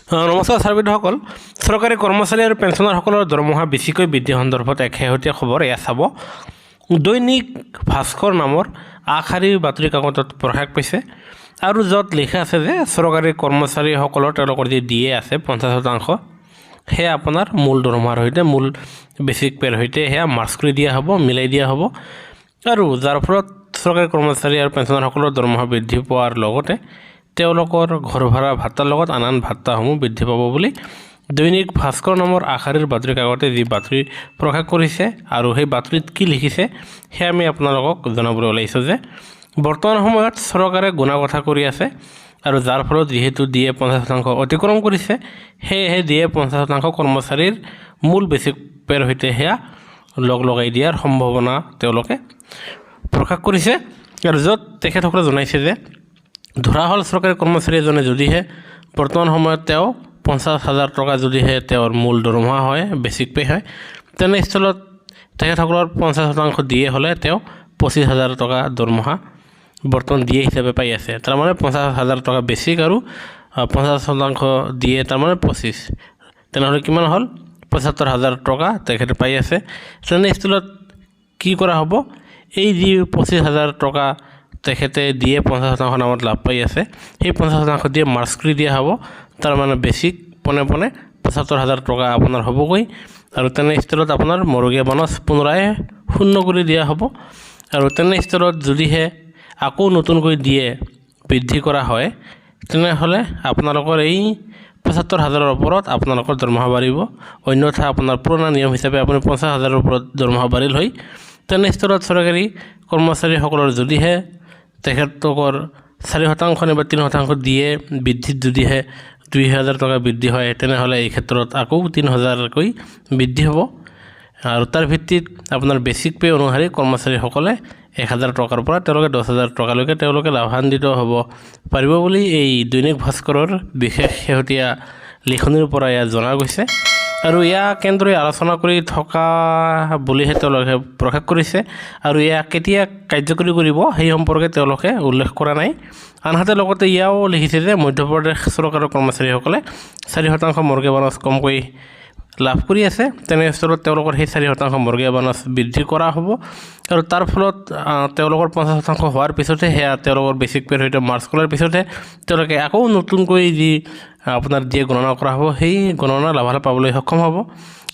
নমস্কাৰ ছাৰবিদসকল, চৰকাৰী কৰ্মচাৰী আৰু পেঞ্চনাৰসকলৰ দৰমহা বেছিকৈ বৃদ্ধি সন্দৰ্ভত এক শেহতীয়া খবৰ এয়া চাব। দৈনিক ভাস্কৰ নামৰ আগশাৰীৰ বাতৰি কাকতত প্ৰকাশ পাইছে আৰু য'ত লিখা আছে যে চৰকাৰী কৰ্মচাৰীসকলৰ তেওঁলোকৰ যি দিয়ে আছে 50%, সেয়া আপোনাৰ মূল দৰমহাৰ সৈতে মূল বেছিক পেৰ সৈতে সেয়া মাৰ্চ কৰি দিয়া হ'ব, মিলাই দিয়া হ'ব আৰু যাৰ ফলত চৰকাৰী কৰ্মচাৰী আৰু পেঞ্চনাৰসকলৰ দৰমহা বৃদ্ধি পোৱাৰ লগতে তেওঁলোকৰ ঘৰ ভাড়া ভাত্তাৰ লগত আন ভাত্তাসমূহ বৃদ্ধি পাব বুলি দৈনিক ভাস্কৰ নামৰ আগশাৰীৰ বাতৰি কাকতে যি বাতৰি প্ৰকাশ কৰিছে আৰু সেই বাতৰিত কি লিখিছে সেয়া আমি আপোনালোকক জনাবলৈ ওলাইছোঁ যে বৰ্তমান সময়ত চৰকাৰে গুণাগথা কৰি আছে আৰু যাৰ ফলত যিহেতু দিয়ে 50% অতিক্ৰম কৰিছে, সেয়েহে দিয়ে 50% কৰ্মচাৰীৰ মূল বেছিক পেৰ সৈতে সেয়া লগাই দিয়াৰ সম্ভাৱনা তেওঁলোকে প্ৰকাশ কৰিছে। আৰু য'ত তেখেতসকলে জনাইছে যে ধৰা হ'ল চৰকাৰী কৰ্মচাৰী এজনে যদিহে বৰ্তমান সময়ত তেওঁ 50,000 টকা যদিহে তেওঁৰ মূল দৰমহা হয়, বেছিক পে হয়, তেনেস্থলত তেখেতসকলৰ 50% দিয়ে হ'লে তেওঁ 25,000 টকা দৰমহা বৰ্তমান দিয়ে হিচাপে পাই আছে। তাৰমানে 50,000 টকা বেছিক আৰু 50% দিয়ে, তাৰমানে 25, তেনেহ'লে কিমান হ'ল 75,000 টকা তেখেতে পাই আছে। তেনেস্থলত কি কৰা হ'ব, এই যি 25,000 টকা তেখেতে দিয়ে 50% নামত লাভ পাই আছে, সেই 50% দিয়ে মাৰ্চ কৰি দিয়া হ'ব। তাৰমানে বেছিক পোনে 75,000 টকা আপোনাৰ হ'বগৈ আৰু তেনে স্থলত আপোনাৰ মৰগীয়া বনছ পুনৰাই শূন্য কৰি দিয়া হ'ব। আৰু তেনে স্থলত যদিহে আকৌ নতুনকৈ দিয়ে বৃদ্ধি কৰা হয়, তেনেহ'লে আপোনালোকৰ এই 75,000ৰ ওপৰত আপোনালোকৰ দৰমহা বাঢ়িব। অন্যথা আপোনাৰ পুৰণা নিয়ম হিচাপে আপুনি 50,000ৰ ওপৰত দৰমহা বাঢ়িল হয়। তেনে স্থলত চৰকাৰী কৰ্মচাৰীসকলৰ যদিহে তেখেতলোকৰ 4% নাইবা 3% দিয়ে বৃদ্ধিত যদিহে 2,000 টকা বৃদ্ধি হয়, তেনেহ'লে এই ক্ষেত্ৰত আকৌ 3,000কৈ বৃদ্ধি হ'ব আৰু তাৰ ভিত্তিত আপোনাৰ বেছিক পে অনুসৰি কৰ্মচাৰীসকলে 1,000 টকাৰ পৰা তেওঁলোকে 10,000 টকালৈকে তেওঁলোকে লাভান্বিত হ'ব পাৰিব বুলি এই দৈনিক ভাস্কৰৰ বিশেষ শেহতীয়া লিখনিৰ পৰা ইয়াত জনা গৈছে। আৰু ইয়াক কেন্দ্ৰই আলোচনা কৰি থকা বুলিহে তেওঁলোকে প্ৰকাশ কৰিছে আৰু ইয়াক কেতিয়া কাৰ্যকৰী কৰিব সেই সম্পৰ্কে তেওঁলোকে উল্লেখ কৰা নাই। আনহাতে লগতে ইয়াও লিখিছে যে মধ্যপ্ৰদেশ চৰকাৰৰ কৰ্মচাৰীসকলে 4% মৰগীয়া বনছ কমকৈ লাভ কৰি আছে। তেনেস্থলত তেওঁলোকৰ সেই 4% মৰগীয়া বনছ বৃদ্ধি কৰা হ'ব আৰু তাৰ ফলত তেওঁলোকৰ 50% হোৱাৰ পিছতহে সেয়া তেওঁলোকৰ বেছিক পেৰ সৈতে মাৰ্চ কৰাৰ পিছতহে তেওঁলোকে আকৌ নতুনকৈ যি আপোনাৰ দিয়ে গণনা কৰা হ'ব, সেই গণনা লাভালাভ পাবলৈ সক্ষম হ'ব।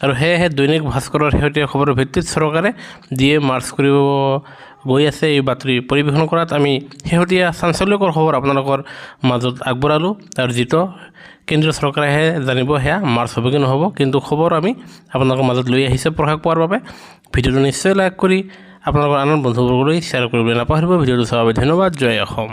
আৰু সেয়েহে দৈনিক ভাস্কৰৰ শেহতীয়া খবৰৰ ভিত্তিত চৰকাৰে দিয়ে মাৰ্চ কৰিব গৈ আছে এই বাতৰি পৰিৱেশন কৰাত আমি শেহতীয়া চাঞ্চল্যকৰ খবৰ আপোনালোকৰ মাজত আগবঢ়ালোঁ। আৰু যিটো কেন্দ্ৰীয় চৰকাৰেহে জানিব সেয়া মাৰ্চ হ'ব কি নহ'ব, কিন্তু খবৰ আমি আপোনালোকৰ মাজত লৈ আহিছে প্ৰকাশ পোৱাৰ বাবে ভিডিঅ'টো নিশ্চয় লাইক কৰি আপোনালোকৰ আন বন্ধুবৰ্গলৈ শ্বেয়াৰ কৰিবলৈ নাপাহৰিব। ভিডিঅ'টো চোৱাৰ বাবে ধন্যবাদ। জয় অসম।